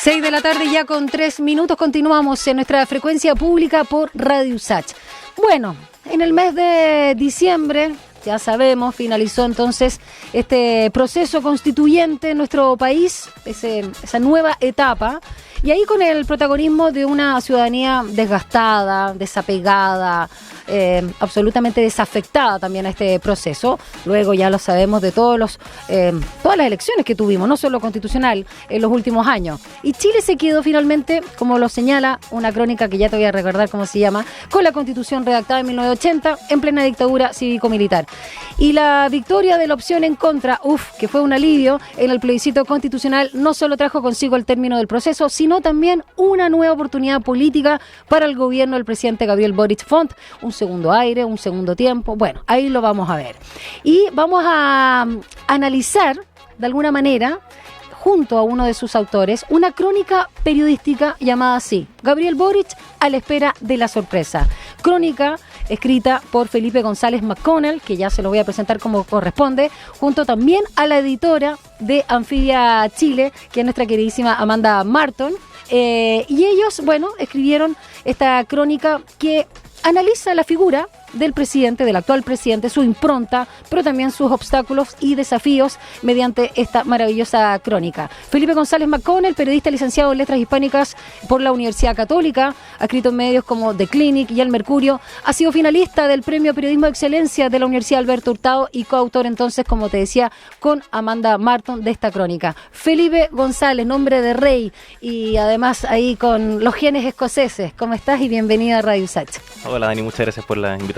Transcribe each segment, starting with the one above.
6 de la tarde ya con 3 minutos, continuamos en nuestra frecuencia pública por Radio USACH. Bueno, en el mes de diciembre, ya sabemos, finalizó entonces este proceso constituyente en nuestro país, esa nueva etapa, y ahí con el protagonismo de una ciudadanía desgastada, desapegada, absolutamente desafectada también a este proceso. Luego ya lo sabemos de todas las elecciones que tuvimos, no solo constitucional, en los últimos años. Y Chile se quedó finalmente, como lo señala una crónica que ya te voy a recordar cómo se llama, con la Constitución redactada en 1980 en plena dictadura cívico-militar. Y la victoria de la opción en contra, que fue un alivio en el plebiscito constitucional, no solo trajo consigo el término del proceso, sino también una nueva oportunidad política para el gobierno del presidente Gabriel Boric Font, un segundo aire, un segundo tiempo. Bueno, ahí lo vamos a ver. Y vamos a analizar, de alguna manera, junto a uno de sus autores, una crónica periodística llamada así, Gabriel Boric a la espera de la sorpresa. Crónica escrita por Felipe González McConnell, que ya se lo voy a presentar como corresponde, junto también a la editora de Anfibia Chile, que es nuestra queridísima Amanda Marton. Y ellos, bueno, escribieron esta crónica que analiza la figura del presidente, del actual presidente, su impronta, pero también sus obstáculos y desafíos mediante esta maravillosa crónica. Felipe González McConnell, periodista licenciado en Letras Hispánicas por la Universidad Católica, ha escrito en medios como The Clinic y El Mercurio, ha sido finalista del Premio Periodismo de Excelencia de la Universidad Alberto Hurtado y coautor entonces, como te decía, con Amanda Marton de esta crónica. Felipe González, nombre de rey y además ahí con los genes escoceses. ¿Cómo estás? Y bienvenida a Radio USACH. Hola Dani, muchas gracias por la invitación.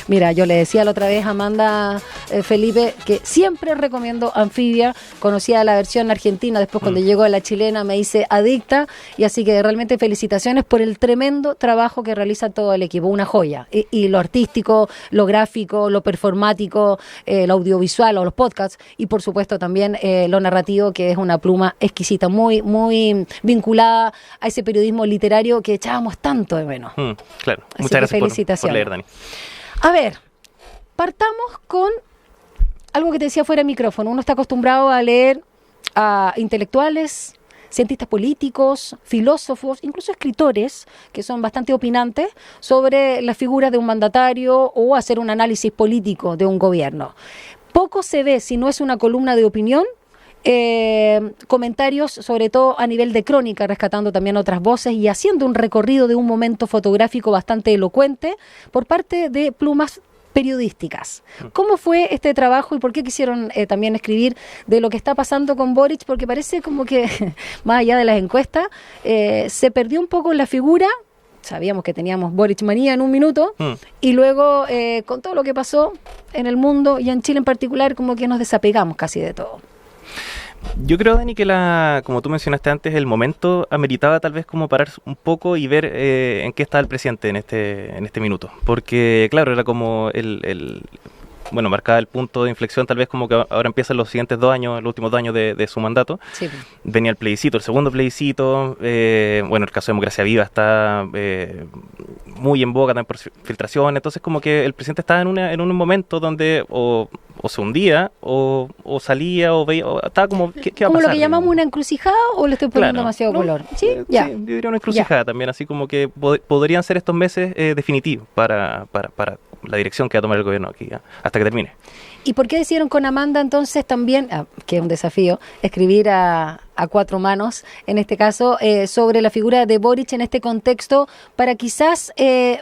Mira, yo le decía la otra vez a Amanda, Felipe, que siempre recomiendo Anfibia. Conocía la versión argentina, después cuando llegó a la chilena me hice adicta, y así que realmente felicitaciones por el tremendo trabajo que realiza todo el equipo, una joya. Y lo artístico, lo gráfico, lo performático, lo audiovisual o los podcasts, y por supuesto también lo narrativo, que es una pluma exquisita, muy, muy vinculada a ese periodismo literario que echábamos tanto de menos. Claro, así muchas gracias felicitaciones. por leer, Dani. A ver, partamos con algo que te decía fuera de micrófono. Uno está acostumbrado a leer a intelectuales, cientistas políticos, filósofos, incluso escritores que son bastante opinantes sobre la figura de un mandatario o hacer un análisis político de un gobierno. Poco se ve, si no es una columna de opinión, comentarios, sobre todo a nivel de crónica, rescatando también otras voces y haciendo un recorrido de un momento fotográfico bastante elocuente por parte de plumas periodísticas. ¿Cómo fue este trabajo y por qué quisieron también escribir de lo que está pasando con Boric? Porque parece como que, más allá de las encuestas, se perdió un poco la figura. Sabíamos que teníamos Boric manía en un minuto y luego con todo lo que pasó en el mundo y en Chile en particular, como que nos desapegamos casi de todo. Yo creo, Dani, que como tú mencionaste antes, el momento ameritaba tal vez como parar un poco y ver en qué estaba el presidente en este minuto. Porque, claro, era como marcaba el punto de inflexión, tal vez como que ahora empiezan los siguientes 2 años, los últimos 2 años de su mandato. Sí. Venía el plebiscito, el segundo plebiscito, el caso de Democracia Viva está muy en boga también por filtración, entonces como que el presidente estaba en un momento donde o se hundía, o salía, o veía, o estaba como, ¿qué va a pasar? ¿Como lo que llamamos una encrucijada o le estoy poniendo demasiado color? Sí, ya. Sí, yo diría una encrucijada también, así como que podrían ser estos meses definitivos para la dirección que va a tomar el gobierno aquí hasta que termine. ¿Y por qué decidieron con Amanda entonces también, que es un desafío, escribir a 4 manos, en este caso, sobre la figura de Boric en este contexto, para quizás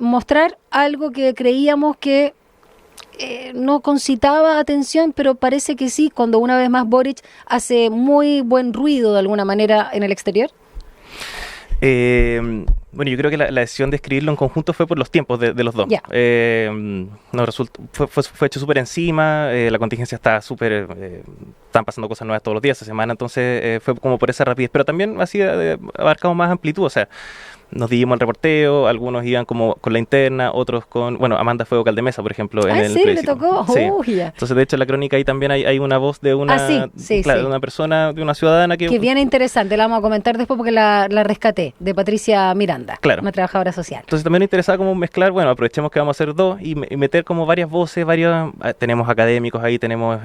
mostrar algo que creíamos que no concitaba atención, pero parece que sí, cuando una vez más Boric hace muy buen ruido de alguna manera en el exterior? Yo creo que la decisión de escribirlo en conjunto fue por los tiempos de los dos. Fue hecho súper encima, la contingencia está súper, están pasando cosas nuevas todos los días, esta semana, entonces fue como por esa rapidez, pero también así abarcamos más amplitud, o sea, nos dividimos el reporteo, algunos iban como con la interna, otros con, Amanda fue vocal de mesa, por ejemplo, en el plebiscito. Le tocó. Sí. Entonces, de hecho, en la crónica ahí también hay una voz de una, de una persona, de una ciudadana que viene interesante, la vamos a comentar después porque la rescaté, de Patricia Miranda. Fernanda, Claro. una trabajadora social. Entonces también nos interesaba como mezclar, bueno, aprovechemos que vamos a hacer dos y meter como varias voces, tenemos académicos ahí, tenemos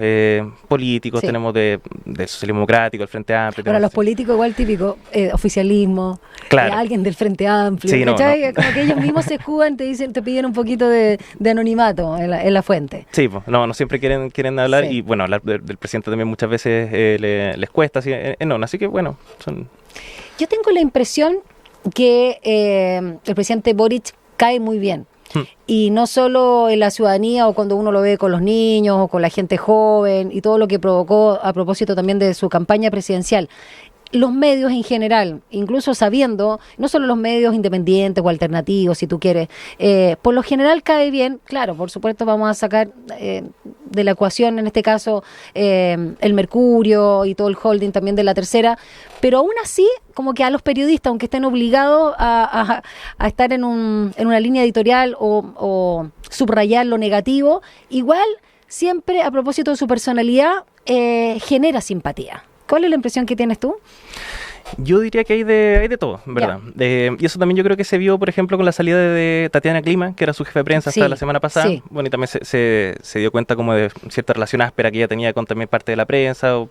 políticos, Sí. tenemos del socialismo democrático, el Frente Amplio. Para los políticos igual típico, oficialismo, Claro. alguien del Frente Amplio, Sí, no, ¿cachai? no. Como que ellos mismos se escudan, te piden un poquito de anonimato en la fuente. Sí, pues, no siempre quieren hablar Sí. y bueno, hablar del presidente también muchas veces les cuesta, así, así que bueno, Yo tengo la impresión que el presidente Boric cae muy bien. Y no solo en la ciudadanía o cuando uno lo ve con los niños o con la gente joven y todo lo que provocó a propósito también de su campaña presidencial. Los medios en general, incluso sabiendo, no solo los medios independientes o alternativos, si tú quieres, por lo general cae bien. Claro, por supuesto vamos a sacar de la ecuación, en este caso, el Mercurio y todo el holding también de La Tercera, pero aún así, como que a los periodistas, aunque estén obligados a estar en una línea editorial o subrayar lo negativo, igual, siempre a propósito de su personalidad, genera simpatía. ¿Cuál es la impresión que tienes tú? yo diría que hay de todo, ¿verdad? Y eso también yo creo que se vio, por ejemplo, con la salida de Tatiana Klima, que era su jefe de prensa hasta Sí, la semana pasada. sí. Bueno, y también se dio cuenta como de cierta relación áspera que ella tenía con también parte de la prensa, o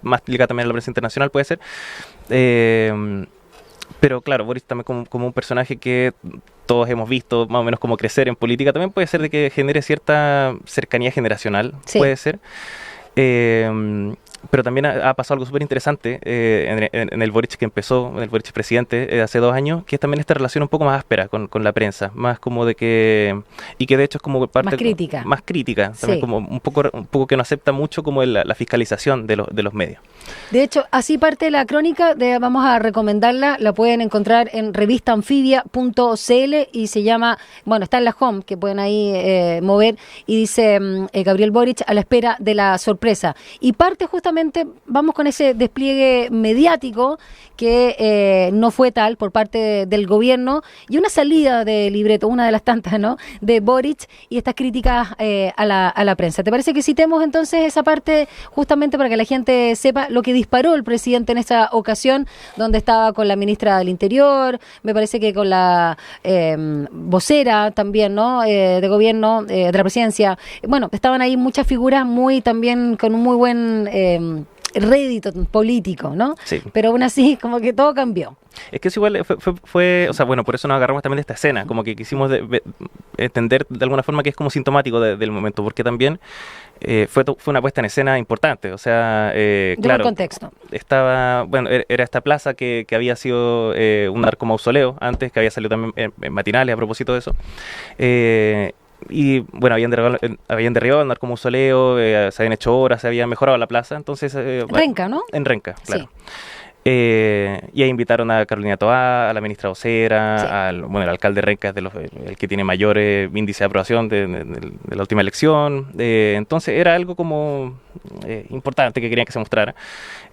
más ligada también a la prensa internacional, puede ser. Pero claro, Boris también como un personaje que todos hemos visto más o menos como crecer en política, también puede ser de que genere cierta cercanía generacional, Sí. puede ser. Pero también ha pasado algo súper interesante en el Boric que empezó, en el Boric presidente hace 2 años, que es también esta relación un poco más áspera con la prensa, más como de que, y que de hecho es como parte Más crítica. también Sí. como un poco que no acepta mucho como la fiscalización de los medios. De hecho, así parte la crónica, vamos a recomendarla, la pueden encontrar en revistaanfibia.cl y se llama, bueno, está en la home, que pueden ahí mover, y dice Gabriel Boric a la espera de la sorpresa. Y parte justamente, vamos con ese despliegue mediático que no fue tal por parte del gobierno y una salida de libreto, una de las tantas, ¿no?, de Boric y estas críticas a la prensa. ¿Te parece que citemos entonces esa parte justamente para que la gente sepa lo que disparó el presidente en esta ocasión, donde estaba con la ministra del Interior, me parece que con la vocera también, ¿no?, de gobierno, de la presidencia? Bueno, estaban ahí muchas figuras muy también con un muy buen rédito político, ¿no? Sí. Pero aún así, como que todo cambió. Es que eso igual fue, o sea, bueno, por eso nos agarramos también de esta escena, como que quisimos entender de alguna forma que es como sintomático del momento, porque también fue una puesta en escena importante, o sea, claro, el contexto. Era esta plaza que había sido un narcomausoleo antes, que había salido también en matinales a propósito de eso. Y bueno, habían derribado el narcomausoleo, se habían hecho obras, se había mejorado la plaza, entonces... Renca, ¿no? En Renca, claro. Sí. Y ahí invitaron a Carolina Toá, a la ministra vocera, Sí. el alcalde de Renca es el que tiene mayor índice de aprobación de la última elección. Entonces era algo como importante que querían que se mostrara.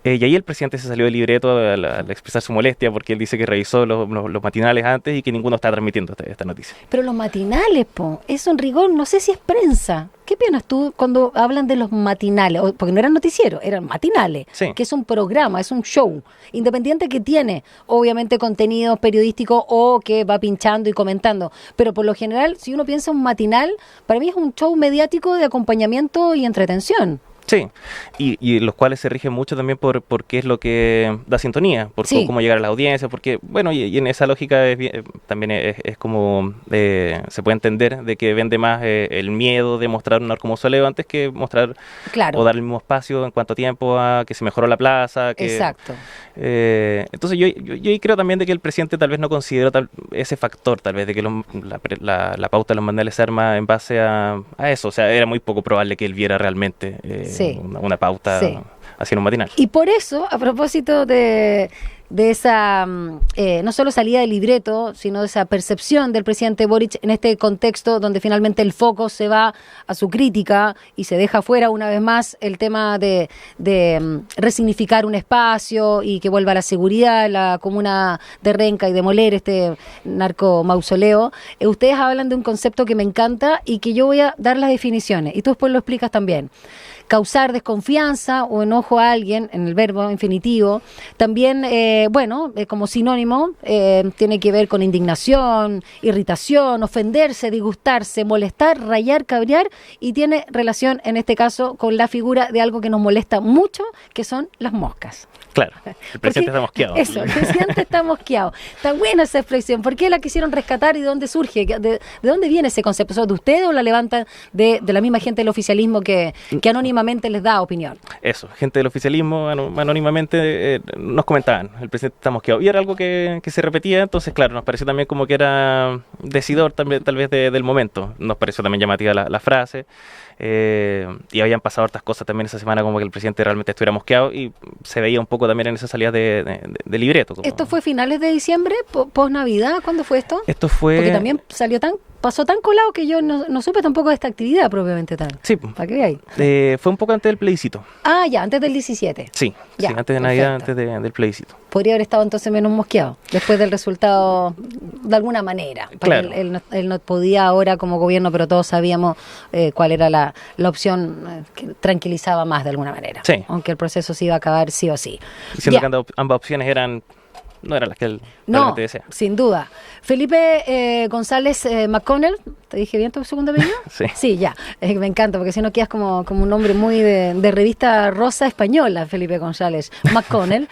Y ahí el presidente se salió del libreto al expresar su molestia porque él dice que revisó los matinales antes y que ninguno está transmitiendo esta noticia. Pero los matinales, eso en rigor, no sé si es prensa. ¿Qué piensas tú cuando hablan de los matinales? Porque no eran noticieros, eran matinales, Sí. que es un programa, es un show independiente que tiene, obviamente, contenido periodístico o que va pinchando y comentando. Pero por lo general, si uno piensa un matinal, para mí es un show mediático de acompañamiento y entretención. Sí, y los cuales se rigen mucho también por qué es lo que da sintonía, por Sí. cómo llegar a la audiencia, porque, bueno, y en esa lógica también es como, se puede entender de que vende más el miedo de mostrar un narcomausoleo antes que mostrar Claro. o dar el mismo espacio en cuanto a tiempo a que se mejoró la plaza. Exacto. Entonces yo creo también de que el presidente tal vez no consideró ese factor, tal vez de que la pauta de los matinales se arma en base a eso, o sea, era muy poco probable que él viera realmente Sí. una pauta Sí. hacia un matinal. Y por eso, a propósito de esa, no solo salida del libreto, sino de esa percepción del presidente Boric en este contexto donde finalmente el foco se va a su crítica y se deja fuera una vez más el tema de resignificar un espacio y que vuelva la seguridad en la comuna de Renca y demoler este narcomausoleo. Ustedes hablan de un concepto que me encanta y que yo voy a dar las definiciones y tú después lo explicas también. causar desconfianza o enojo a alguien, en el verbo infinitivo. También, como sinónimo, tiene que ver con indignación, irritación, ofenderse, disgustarse, molestar, rayar, cabrear, y tiene relación, en este caso, con la figura de algo que nos molesta mucho, que son las moscas. Claro, el presidente está mosqueado. Eso, el presidente está mosqueado. Está buena esa expresión. ¿Por qué la quisieron rescatar y de dónde surge? ¿De dónde viene ese concepto? ¿Son de ustedes o la levantan de la misma gente del oficialismo que anónimamente les da opinión? Eso, gente del oficialismo anónimamente nos comentaban, el presidente está mosqueado. Y era algo que se repetía, entonces claro, nos pareció también como que era decidor también, tal vez del momento. Nos pareció también llamativa la frase. Y habían pasado hartas cosas también esa semana, como que el presidente realmente estuviera mosqueado, y se veía un poco también en esa salida de libreto. ¿Esto fue finales de diciembre, post Navidad? ¿Cuándo fue esto? Esto fue... Porque también pasó tan colado que yo no supe tampoco de esta actividad propiamente tal. Sí. ¿Para qué hay? Fue un poco antes del plebiscito. Ah, ya, antes del 17. Sí, ya, antes de Navidad, antes del plebiscito. Podría haber estado entonces menos mosqueado, después del resultado, de alguna manera. Claro. Él no podía ahora como gobierno, pero todos sabíamos cuál era la opción que tranquilizaba más de alguna manera. Sí. Aunque el proceso se iba a acabar sí o sí. Diciendo que ambas opciones no eran las que él realmente desea. Sin duda. Felipe González McConnell, ¿te dije bien tu segundo apellido? Sí. Sí, ya. Me encanta, porque si no quedas como un nombre muy de revista rosa española, Felipe González McConnell,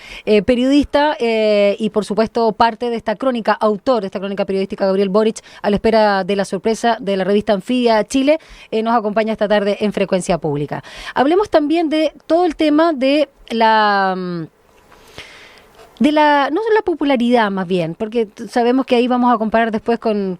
periodista y por supuesto parte de esta crónica, autor de esta crónica periodística, Gabriel Boric, a la espera de la sorpresa de la revista Anfibia Chile, nos acompaña esta tarde en Frecuencia Pública. Hablemos también de todo el tema de no la popularidad más bien, porque sabemos que ahí vamos a comparar después con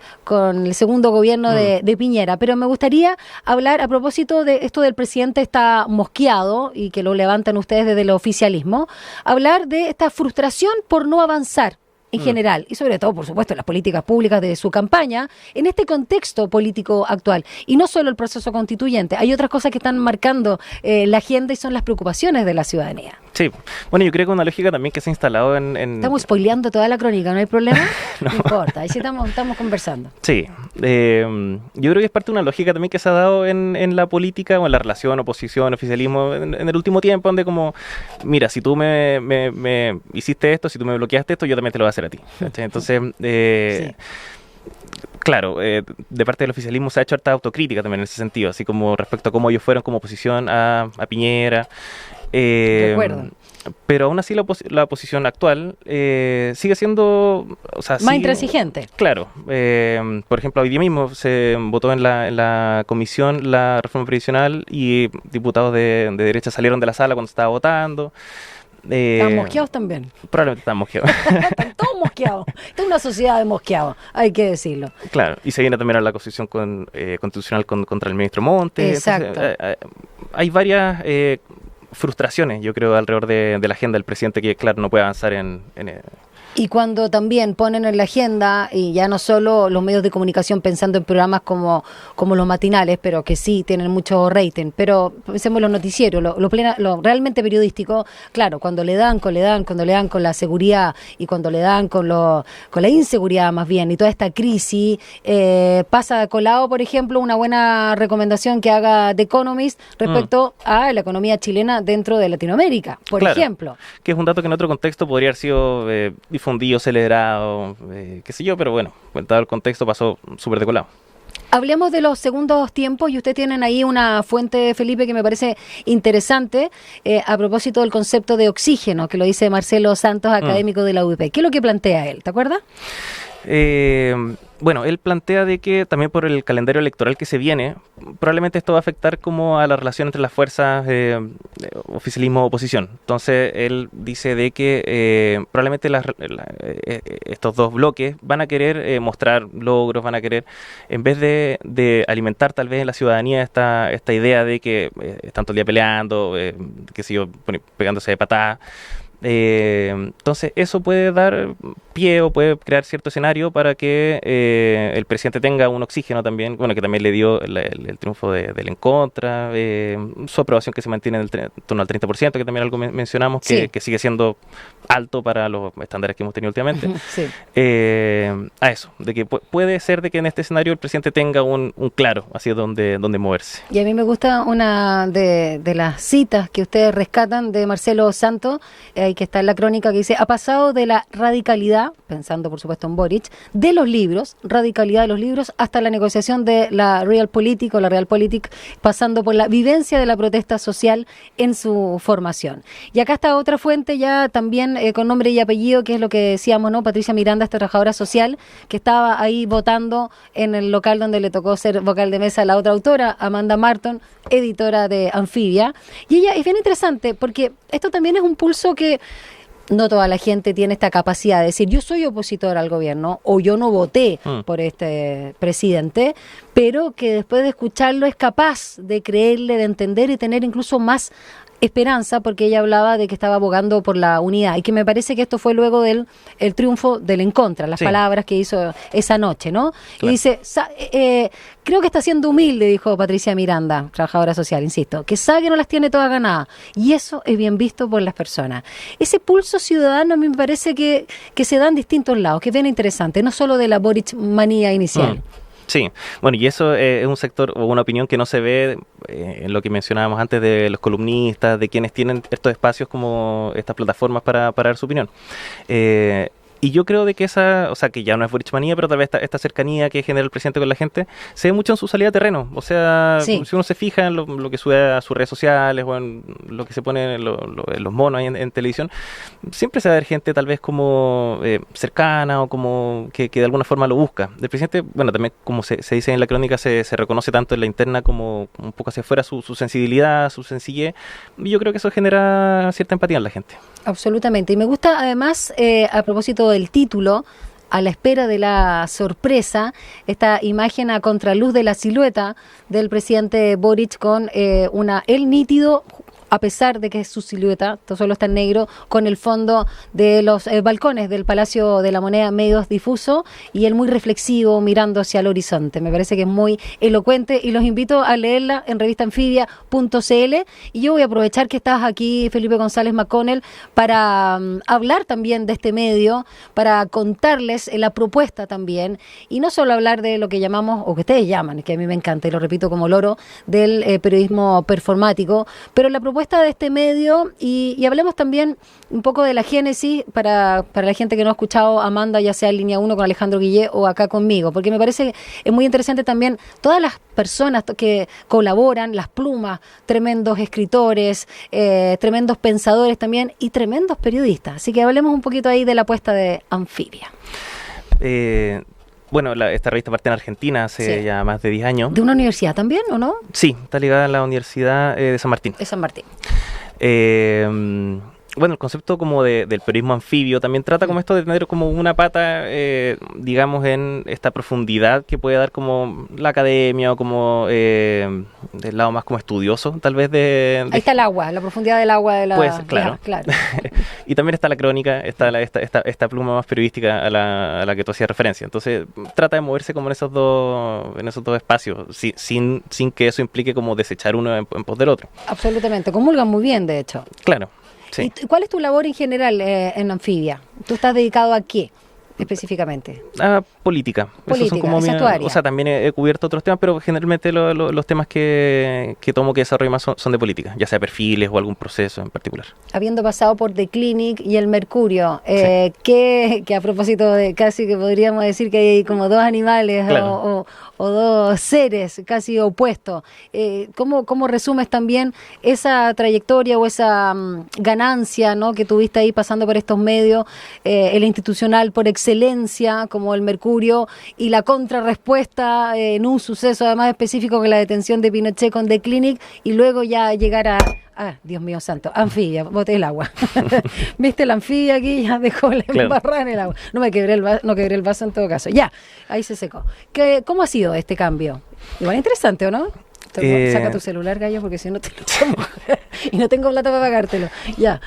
el segundo gobierno de Piñera, pero me gustaría hablar a propósito de esto del presidente está mosqueado y que lo levantan ustedes desde el oficialismo, hablar de esta frustración por no avanzar en general, y sobre todo, por supuesto, las políticas públicas de su campaña, en este contexto político actual. Y no solo el proceso constituyente, hay otras cosas que están marcando la agenda y son las preocupaciones de la ciudadanía. Sí, bueno, yo creo que una lógica también que se ha instalado Estamos spoileando toda la crónica, ¿no hay problema? No. No importa, ahí sí estamos conversando. Sí, yo creo que es parte de una lógica también que se ha dado en la política o en la relación oposición, oficialismo, en el último tiempo, donde como, mira, si tú me hiciste esto, si tú me bloqueaste esto, yo también te lo voy a hacer a ti. Entonces, sí. Claro, de parte del oficialismo se ha hecho harta autocrítica también en ese sentido, así como respecto a cómo ellos fueron como oposición a Piñera. Recuerdo. Pero aún así la oposición actual sigue siendo... más intransigente. Claro. Por ejemplo, hoy día mismo se votó en la comisión la reforma previsional y diputados de derecha salieron de la sala cuando se estaba votando. ¿Están mosqueados también? Probablemente están mosqueados. Están todos mosqueados. Esta es una sociedad de mosqueados, hay que decirlo. Claro, y se viene también a la acusación constitucional contra el ministro Montes. Exacto. Entonces, hay varias frustraciones, yo creo, alrededor de la agenda del presidente que, claro, no puede avanzar en Y cuando también ponen en la agenda, y ya no solo los medios de comunicación pensando en programas como los matinales, pero que sí tienen mucho rating, pero pensemos en los noticieros, lo realmente periodístico, claro, cuando le dan con la seguridad y cuando le dan con la inseguridad más bien, y toda esta crisis, pasa colado, por ejemplo, una buena recomendación que haga The Economist respecto a la economía chilena dentro de Latinoamérica, por ejemplo. Que es un dato que en otro contexto podría haber sido difundido, celebrado, qué sé yo, pero bueno, dado el contexto pasó súper decolado. Hablemos de los segundos tiempos y ustedes tienen ahí una fuente, Felipe, que me parece interesante a propósito del concepto de oxígeno, que lo dice Marcelo Santos, académico de la UIP. ¿Qué es lo que plantea él? ¿Te acuerdas? Bueno, él plantea de que también por el calendario electoral que se viene, probablemente esto va a afectar como a la relación entre las fuerzas oficialismo-oposición. Entonces, él dice de que probablemente estos dos bloques van a querer mostrar logros, van a querer, en vez de alimentar tal vez en la ciudadanía esta idea de que están todo el día peleando, qué sé yo, pegándose de patadas, Entonces eso puede dar pie o puede crear cierto escenario para que el presidente tenga un oxígeno también, bueno, que también le dio el triunfo del en contra, su aprobación que se mantiene en torno al 30%, que también algo mencionamos, que sigue siendo alto para los estándares que hemos tenido últimamente. Sí. A eso, de que puede ser de que en este escenario el presidente tenga un claro hacia dónde moverse. Y a mí me gusta una de las citas que ustedes rescatan de Marcelo Santos, que está en la crónica, que dice: ha pasado de la radicalidad, pensando por supuesto en Boric, de los libros, radicalidad de los libros, hasta la negociación de la Realpolitik o la Realpolitik, pasando por la vivencia de la protesta social en su formación. Y acá está otra fuente ya también con nombre y apellido, que es lo que decíamos, ¿no? Patricia Miranda, esta trabajadora social, que estaba ahí votando en el local donde le tocó ser vocal de mesa a la otra autora, Amanda Marton, editora de Anfibia. Y ella es bien interesante porque esto también es un pulso que no toda la gente tiene esta capacidad de decir: yo soy opositor al gobierno o yo no voté por este presidente, pero que después de escucharlo es capaz de creerle, de entender y tener incluso más esperanza, porque ella hablaba de que estaba abogando por la unidad y que me parece que esto fue luego del el triunfo del en contra, las palabras que hizo esa noche, ¿no? Claro. Y dice, creo que está siendo humilde, dijo Patricia Miranda, trabajadora social, insisto, que sabe que no las tiene todas ganadas y eso es bien visto por las personas. Ese pulso ciudadano a mí me parece que se da en distintos lados, que es bien interesante, no solo de la Boric manía inicial. Sí, bueno, y eso es un sector o una opinión que no se ve en lo que mencionábamos antes de los columnistas, de quienes tienen estos espacios como estas plataformas para dar su opinión. Y yo creo de que esa, o sea, que ya no es Boric manía, pero tal vez esta cercanía que genera el presidente con la gente se ve mucho en su salida a terreno. O sea, si uno se fija en lo que sube a sus redes sociales o en lo que se pone en los monos ahí en televisión, siempre se va a ver gente tal vez como cercana o como que de alguna forma lo busca. El presidente, bueno, también como se dice en la crónica, se reconoce tanto en la interna como un poco hacia afuera su sensibilidad, su sencillez, y yo creo que eso genera cierta empatía en la gente. Absolutamente. Y me gusta además, a propósito del título, a la espera de la sorpresa, esta imagen a contraluz de la silueta del presidente Boric con el nítido, a pesar de que su silueta solo está en negro, con el fondo de los balcones del Palacio de la Moneda medios difuso y él muy reflexivo mirando hacia el horizonte. Me parece que es muy elocuente y los invito a leerla en revistaanfibia.cl. Y yo voy a aprovechar que estás aquí, Felipe González McConnell, para hablar también de este medio, para contarles la propuesta también, y no solo hablar de lo que llamamos, o que ustedes llaman, que a mí me encanta y lo repito como loro, del periodismo performático, pero la propuesta de este medio y hablemos también un poco de la génesis para la gente que no ha escuchado a Amanda, ya sea en Línea 1 con Alejandro Guillé o acá conmigo, porque me parece que es muy interesante también todas las personas que colaboran, las plumas, tremendos escritores, tremendos pensadores también y tremendos periodistas. Así que hablemos un poquito ahí de la apuesta de Anfibia. Bueno, esta revista parte en Argentina hace ya más de 10 años. ¿De una universidad también, o no? Sí, está ligada a la Universidad de San Martín. De San Martín. Bueno, el concepto como del periodismo anfibio también trata como esto de tener como una pata, digamos, en esta profundidad que puede dar como la academia o como del lado más como estudioso, tal vez de... Ahí está el agua, la profundidad del agua de la... Pues, claro. claro. Y también está la crónica, está esta pluma más periodística a la que tú hacías referencia. Entonces, trata de moverse como en esos dos espacios, sin que eso implique como desechar uno en pos del otro. Absolutamente, comulgan muy bien, de hecho. Claro. Sí. ¿Y cuál es tu labor en general en Anfibia? ¿Tú estás dedicado a qué específicamente? A política. Esos son como esa es tu área. O sea, también he cubierto otros temas, pero generalmente los temas que tomo que desarrollo más son de política, ya sea perfiles o algún proceso en particular. Habiendo pasado por The Clinic y El Mercurio, que a propósito de casi que podríamos decir que hay como dos animales, claro, o dos seres casi opuestos, ¿cómo resumes también esa trayectoria o esa ganancia, ¿no?, que tuviste ahí pasando por estos medios, el institucional por excelencia como El Mercurio y la contrarrespuesta en un suceso además específico que la detención de Pinochet con The Clinic y luego ya llegar a... Dios mío santo, Anfibia, boté el agua. ¿Viste la Anfibia aquí? Ya dejó la embarrada en el agua. No quebré el vaso en todo caso. Ya, ahí se secó. ¿Cómo ha sido este cambio? Igual interesante, ¿o no? Saca tu celular, gallo, porque si no te lo tomo. Y no tengo plata para pagártelo. Ya,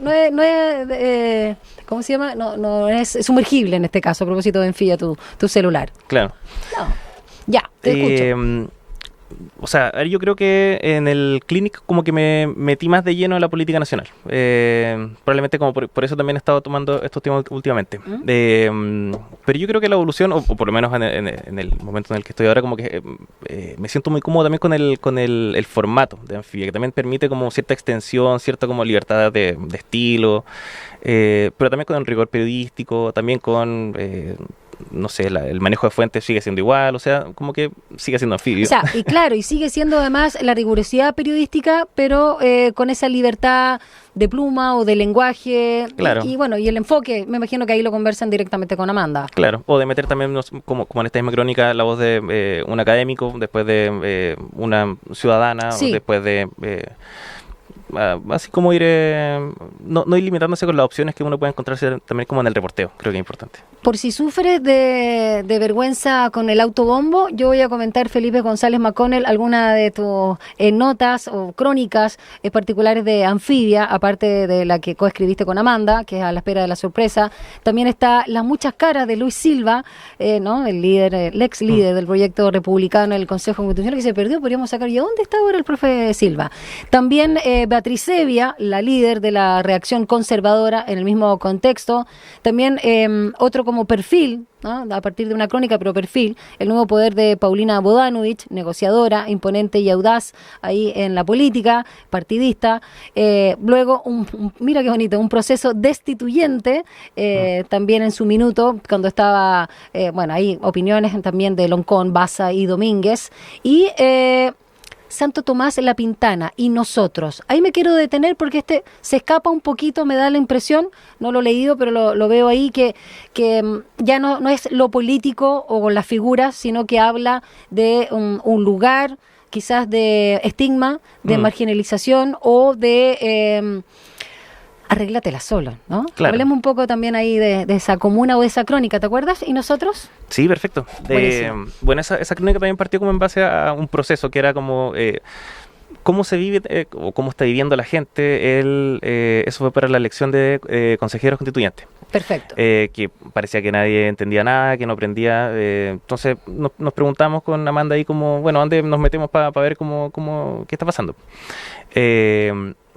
no es ¿cómo se llama? No es sumergible en este caso, a propósito de Enfía tu celular. Claro. No. Ya, te escucho. O sea, yo creo que en el Clinic como que me metí más de lleno en la política nacional. Probablemente como por eso también he estado tomando estos temas últimamente. Pero yo creo que la evolución, o por lo menos en el momento en el que estoy ahora, como que me siento muy cómodo también con el formato de Anfibia, que también permite como cierta extensión, cierta como libertad de estilo, pero también con el rigor periodístico, también con... no sé, el manejo de fuentes sigue siendo igual, o sea, como que sigue siendo anfibio. O sea, y claro, y sigue siendo además la rigurosidad periodística, pero con esa libertad de pluma o de lenguaje. Claro. Y bueno, y el enfoque, me imagino que ahí lo conversan directamente con Amanda. Claro, o de meter también, como en esta misma crónica, la voz de un académico, después de una ciudadana, Sí. o después de... así como ir no ir limitándose con las opciones que uno puede encontrarse también como en el reporteo, creo que es importante. Por si sufres de vergüenza con el autobombo, yo voy a comentar, Felipe González McConnell, alguna de tus notas o crónicas particulares de Anfibia, aparte de la que coescribiste con Amanda, que es A la espera de la sorpresa. También está Las muchas caras de Luis Silva, ¿no? El ex líder del proyecto republicano del Consejo Constitucional, que se perdió. Podríamos sacar, ¿y a dónde está ahora el profe Silva? También Beatriz Zevia, la líder de la reacción conservadora en el mismo contexto. También otro como perfil, ¿no? A partir de una crónica, pero perfil, el nuevo poder de Paulina Bodanovich, negociadora, imponente y audaz ahí en la política, partidista. Luego, mira qué bonito, un proceso destituyente, también en su minuto, cuando estaba, bueno, hay opiniones también de Loncón, Baza y Domínguez. Y... Santo Tomás La Pintana y Nosotros. Ahí me quiero detener porque se escapa un poquito, me da la impresión, no lo he leído, pero lo veo ahí, que ya no es lo político o las figuras, sino que habla de un lugar, quizás de estigma, de marginalización o de... arréglatela solo, ¿no? Claro. Hablemos un poco también ahí de esa comuna o de esa crónica, ¿te acuerdas? ¿Y nosotros? Sí, perfecto. Bueno, esa crónica también partió como en base a un proceso que era como cómo se vive o cómo está viviendo la gente. Eso fue para la elección de consejeros constituyentes. Perfecto. Que parecía que nadie entendía nada, que no aprendía. Entonces nos preguntamos con Amanda ahí como, bueno, ¿dónde nos metemos para ver qué está pasando?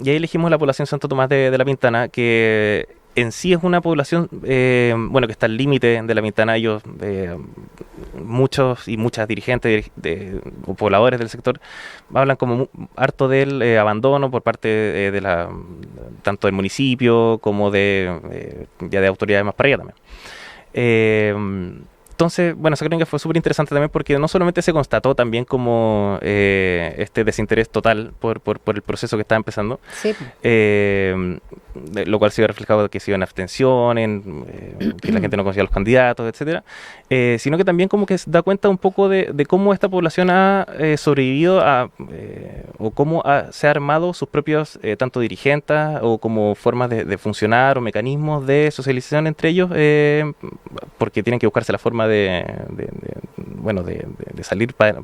Y ahí elegimos la población Santo Tomás de La Pintana, que en sí es una población, bueno, que está al límite de La Pintana. Ellos, muchos y muchas dirigentes o pobladores del sector hablan como harto del abandono por parte tanto del municipio como ya de autoridades más para allá también. Entonces, bueno, esa crónica fue súper interesante también porque no solamente se constató también como este desinterés total por el proceso que estaba empezando, Sí. Lo cual se vio reflejado que se iba en abstención, que la gente no conocía a los candidatos, etcétera, sino que también como que se da cuenta un poco de cómo esta población ha sobrevivido o cómo se ha armado sus propios tanto dirigentes o como formas de funcionar o mecanismos de socialización entre ellos, porque tienen que buscarse la forma de salir para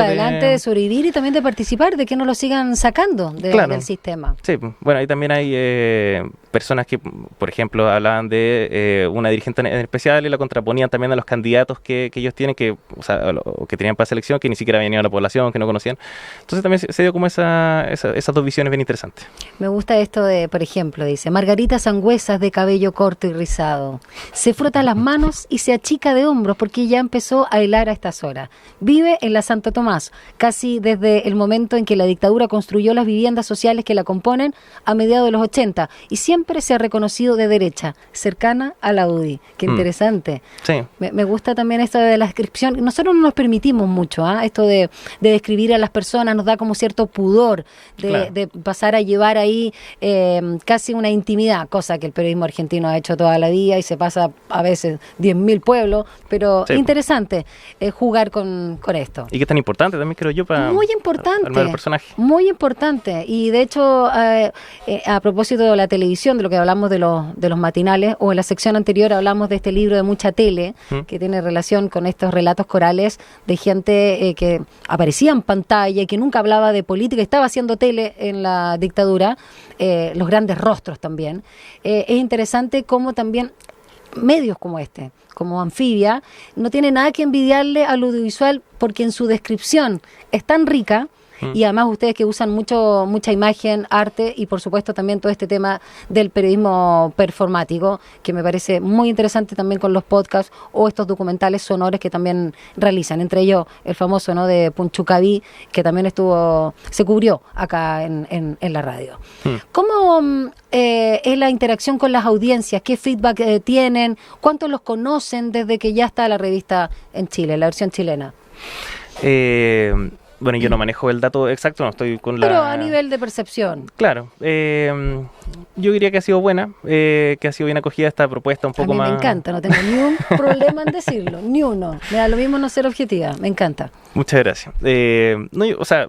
adelante, de sobrevivir y también de participar, de que no lo sigan sacando del sistema. Sí, bueno, ahí también hay personas que, por ejemplo, hablaban de una dirigente en especial y la contraponían también a los candidatos que ellos tienen, o sea, que tenían para selección, que ni siquiera venían a la población, que no conocían. Entonces también se dio como esas dos visiones bien interesantes. Me gusta esto de, por ejemplo, dice, Margarita Sangüesas de cabello corto y rizado. Se frota las manos y se achica de hombros porque ya empezó a helar a estas horas. Vive en la Santo Tomás, casi desde el momento en que la dictadura construyó las viviendas sociales que la componen a mediados de los 80 y siempre se ha reconocido de derecha, cercana a la UDI. Qué interesante. Sí. Me gusta también esto de la descripción. Nosotros no nos permitimos mucho, esto de describir a las personas, nos da como cierto pudor de pasar a llevar ahí casi una intimidad, cosa que el periodismo argentino ha hecho toda la vida y se pasa a veces 10.000 pueblos, pero sí, interesante jugar con esto. Y que es tan importante también, creo yo, para muy importante, armar el personaje. Muy importante. Y de hecho, a propósito de la televisión, sección de lo que hablamos de los matinales, o en la sección anterior hablamos de este libro de mucha tele, que tiene relación con estos relatos corales de gente que aparecía en pantalla y que nunca hablaba de política, estaba haciendo tele en la dictadura, los grandes rostros también. Es interesante cómo también medios como este, como Anfibia, no tiene nada que envidiarle al audiovisual, porque en su descripción es tan rica. Y además ustedes que usan mucha imagen, arte y por supuesto también todo este tema del periodismo performático, que me parece muy interesante también con los podcasts o estos documentales sonoros que también realizan, entre ellos el famoso, ¿no?, de Punchucaví, que también se cubrió acá en la radio. ¿Cómo es la interacción con las audiencias? ¿Qué feedback tienen? ¿Cuántos los conocen desde que ya está la revista en Chile, la versión chilena? Bueno, yo no manejo el dato exacto, no estoy con Pero a nivel de percepción. Claro, yo diría que ha sido buena, que ha sido bien acogida esta propuesta un poco más... A mí me encanta, no tengo ni un problema en decirlo, ni uno. Me da lo mismo no ser objetiva, me encanta. Muchas gracias. O sea,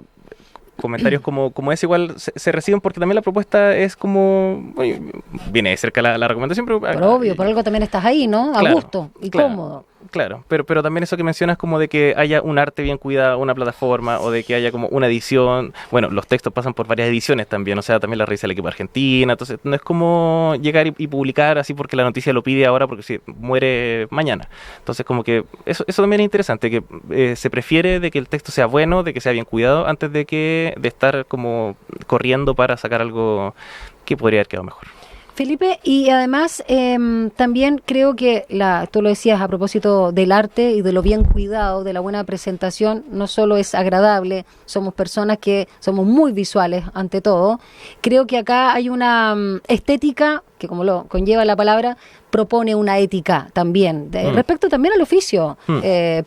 comentarios como ese igual se reciben porque también la propuesta es como... Bueno, viene de cerca la recomendación, pero... Por obvio, por algo también estás ahí, ¿no? A gusto y cómodo. Claro, pero también eso que mencionas como de que haya un arte bien cuidado, una plataforma, o de que haya como una edición. Bueno, los textos pasan por varias ediciones también, o sea, también la revista del equipo Argentina, entonces no es como llegar y publicar así porque la noticia lo pide ahora, porque si muere mañana. Entonces como que eso también es interesante, que se prefiere de que el texto sea bueno, de que sea bien cuidado, antes de estar como corriendo para sacar algo que podría haber quedado mejor. Felipe, y además también creo que, tú lo decías a propósito del arte y de lo bien cuidado, de la buena presentación, no solo es agradable, somos personas que somos muy visuales ante todo, creo que acá hay una estética que, como lo conlleva la palabra, propone una ética también, respecto también al oficio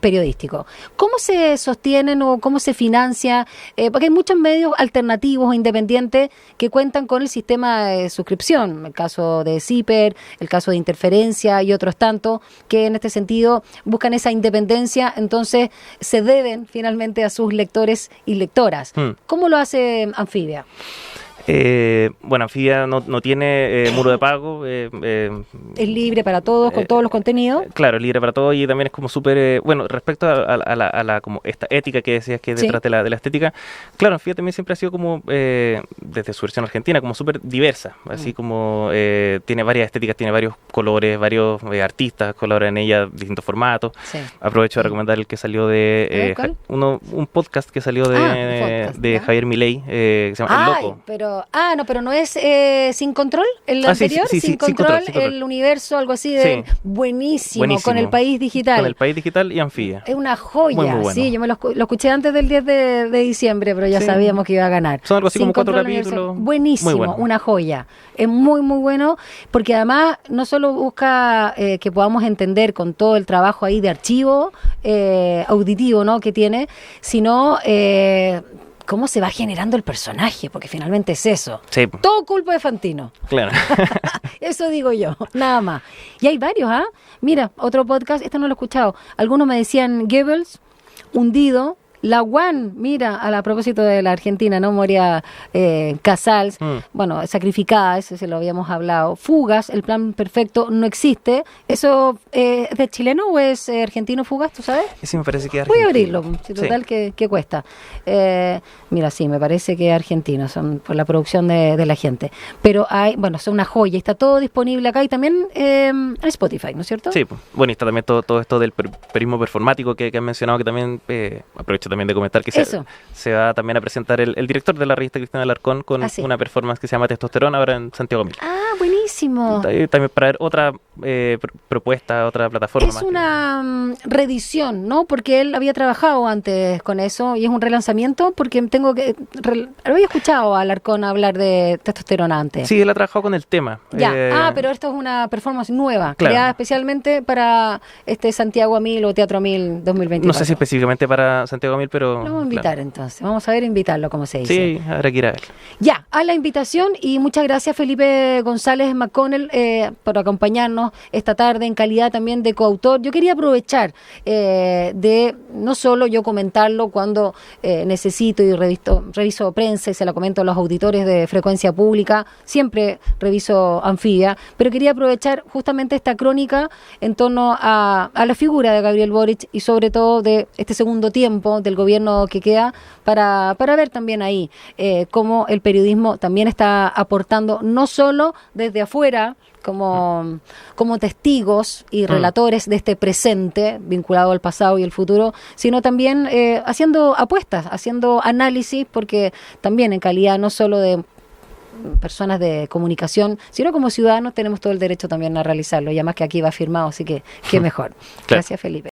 periodístico. ¿Cómo se sostienen o cómo se financia? Porque hay muchos medios alternativos o independientes que cuentan con el sistema de suscripción, el caso de Zipper, el caso de Interferencia y otros tantos, que en este sentido buscan esa independencia, entonces se deben finalmente a sus lectores y lectoras. ¿Cómo lo hace Anfibia? Bueno, Anfibia no tiene muro de pago. Es libre para todos, con todos los contenidos. Claro, es libre para todos y también es como súper... bueno, respecto a la como esta ética que decías que es detrás de la estética, claro, Anfibia también siempre ha sido como, desde su versión argentina, como súper diversa. Así como tiene varias estéticas, tiene varios colores, varios artistas colaboran en ella, distintos formatos. Sí. Aprovecho de recomendar el que salió de... un podcast que salió de Javier Milei, que se llama El Loco. Pero no es Sin Control, el anterior, sí, Sin Control, el universo, algo así de buenísimo, con El País Digital. Con El País Digital y Anfibia. Es una joya, muy bueno. Sí, yo me lo escuché antes del 10 de diciembre, pero ya sabíamos que iba a ganar. Son algo así como 4 capítulos. Buenísimo, muy bueno. Una joya. Es muy, muy bueno, porque además no solo busca que podamos entender con todo el trabajo ahí de archivo auditivo, ¿no?, que tiene, sino... cómo se va generando el personaje, porque finalmente es eso. Sí. Todo culpa de Fantino. Claro. Eso digo yo, nada más. Y hay varios, ¿ah? Mira, otro podcast, este no lo he escuchado. Algunos me decían Goebbels, Hundido, La One, mira, a propósito de la Argentina, ¿no? Moria Casals, bueno, sacrificada, eso se lo habíamos hablado. Fugas, El Plan Perfecto no existe. ¿Eso es de chileno o es argentino, Fugas, tú sabes? Sí, me parece que es argentino. Voy a abrirlo, si total, ¿qué cuesta? Mira, sí, me parece que es argentino, son por la producción de la gente. Pero hay, bueno, son una joya, está todo disponible acá y también en Spotify, ¿no es cierto? Sí, bueno, y está también todo esto del periodismo performático que han mencionado, que también aprovecho también de comentar que se va también a presentar el director de la revista, Cristian Alarcón, con una performance que se llama Testosterona ahora en Santiago Mil. Ah, buenísimo. También para ver otra propuesta, otra plataforma. Es una reedición, ¿no? Porque él había trabajado antes con eso y es un relanzamiento, porque había escuchado a Alarcón hablar de Testosterona antes. Sí, él ha trabajado con el tema. Ya, pero esto es una performance nueva, creada especialmente para Santiago a Mil o Teatro Mil 2024. No sé si específicamente para Santiago Mil, pero... Lo vamos a invitar entonces, vamos a ver, invitarlo, como se dice. Sí, habrá que ir a ver. Ya, a la invitación y muchas gracias, Felipe González McConnell por acompañarnos esta tarde en calidad también de coautor. Yo quería aprovechar de no solo yo comentarlo cuando necesito y reviso prensa y se la comento a los auditores de Frecuencia Pública, siempre reviso Anfibia, pero quería aprovechar justamente esta crónica en torno a la figura de Gabriel Boric y sobre todo de este segundo tiempo del gobierno que queda para ver también ahí cómo el periodismo también está aportando, no solo desde afuera, como testigos y relatores de este presente vinculado al pasado y el futuro, sino también haciendo apuestas, haciendo análisis, porque también en calidad no solo de personas de comunicación, sino como ciudadanos tenemos todo el derecho también a realizarlo, y además que aquí va firmado, así que qué mejor. Gracias, Felipe.